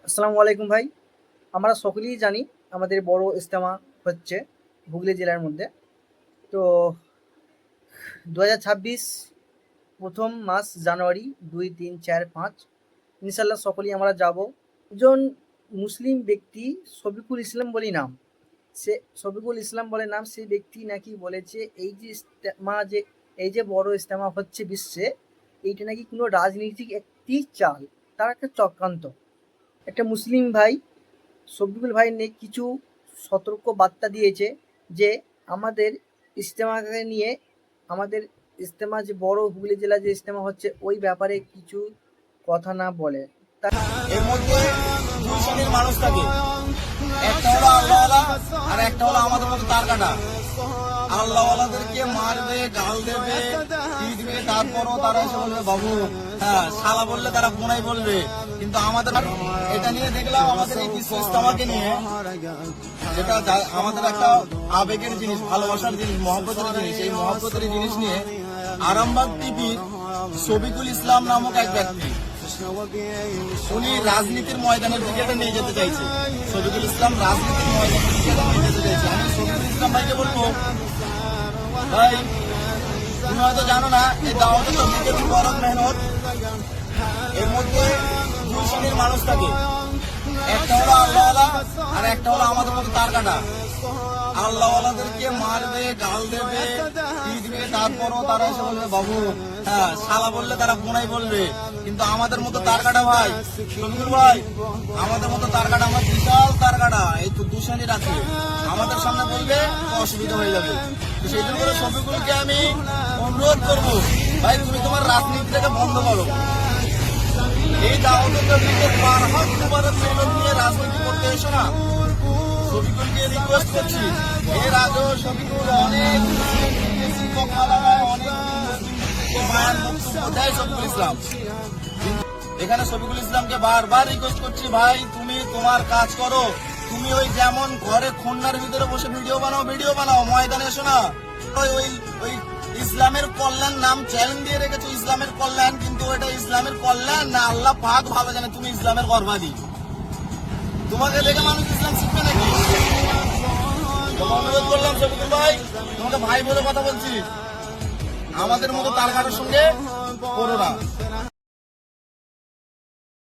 আসসালামু আলাইকুম ভাই। আমরা সকলেই জানি আমাদের বড় ইজতেমা হচ্ছে হুগলি জেলার মধ্যে। তো ২০২৬ ১ম মাস জানুয়ারি ২, ৩, ৪, ৫ ইনশাআল্লাহ সকলেই আমরা যাব। একজন মুসলিম ব্যক্তি শফিকুল ইসলাম বলেই নাম। সে শফিকুল ইসলাম বলে নাম, সেই ব্যক্তি নাকি বলেছে এই যে বড় ইজতেমা হচ্ছে বিশ্বে, এইটা নাকি কোনো রাজনীতিক একটি চাল, তার একটা চক্রান্ত। একটা মুসলিম ভাই শফিকুল ভাই কিছু সতর্ক বার্তা দিয়েছে যে আমাদের ইজতেমাকে নিয়ে, আমাদের ইজতেমা যে বড় হুগলি জেলা যে ইজতেমা হচ্ছে ওই ব্যাপারে কিছু কথা না বলে। এর মধ্যে দুই শ্রেণীর মানুষ থাকে, একটা হলো আল্লাহওয়ালা আর একটা হলো আমাদের মতো তার কাটা। আল্লাহওয়ালাদেরকে মারবে, গাল দেবে, পিটবে, তারপরও তারা এসে বলবে বাবু, হ্যাঁ শালা বললে তারা কোনাই বলবে। কিন্তু আমাদের এটা নিয়ে দেখলাম, আমাদের এই বিশ্ব ইজতেমাকে নিয়ে, যেটা আমাদের একটা আবেগের জিনিস, ভালোবাসার জিনিস, মহব্বতের জিনিস, এই মহব্বতের জিনিস নিয়ে আরামবাগ টিভির শফিকুল ইসলাম নামক এক ব্যক্তি, উনি রাজনীতির ময়দানের দিকে নিয়ে যেতে চাইছে। শফিকুল ইসলাম রাজনীতির ময়দানের দিকে নিয়ে যেতে চাইছে। আমি শফিকুল ইসলাম ভাইকে বলবো, ভাই তুমি হয়তো জানো না, এই দাওয়াতে তবলিগের বড় মেহনত। এর মধ্যে দুই শ্রেণীর মানুষ থাকে, একটা হলো আল্লাহওয়ালা আর একটা হলো আমাদের মতো তার কাটা। আল্লাহওয়ালাদেরকে মারবে, গাল দেবে, পিটবে, তারপরও তারা এসে বলবে বাবু, হ্যাঁ শালা বললে তারা কোনাই বলবে। কিন্তু আমাদের মতো তার কাটা ভাই, শফিকুল ভাই, আমাদের মতো তার কাটা, আমার বিশাল তার কাটা, এই তো দু শ্রেণীর আছে, আমাদের সামনে বলবে অসুবিধা হয়ে যাবে। তো সেই জন্য শফিকুলকে আমি অনুরোধ করবো, ভাই তুমি তোমার রাজনীতিটাকে বন্ধ করো। এই দাওয়াতে তবলিগের বারহাত মুবারক মেহনত নিয়ে রাজনীতি করতে এসো না। শফিকুলকে রিকোয়েস্ট করছি, এর আগেও শফিকুল অনেক শফিকুল ইসলাম, এখানে শফিকুল ইসলামকে বারবার রিকোয়েস্ট করছি, ভাই তুমি তোমার কাজ করো। তুমি ওই যেমন ঘরে খুলনার ভিতরে বসে ভিডিও বানাও, ময়দানে এসো না। ওই ইসলামের কল্যাণ নাম চ্যালেঞ্জ দিয়ে রেখেছো, ইসলামের কল্যাণ, কিন্তু এটা ইসলামের কল্যাণ না, আল্লাহ পাক ভাবে জানে তুমি ইসলামের বরবাদি। তোমাকে দেখে মানুষ ইসলাম শিখবে নাকি? অনুরোধ করলাম শফিকুল ভাই, তোমাকে ভাই বলে কথা বলছি, আমাদের মতো তার কারোর সঙ্গে করো না।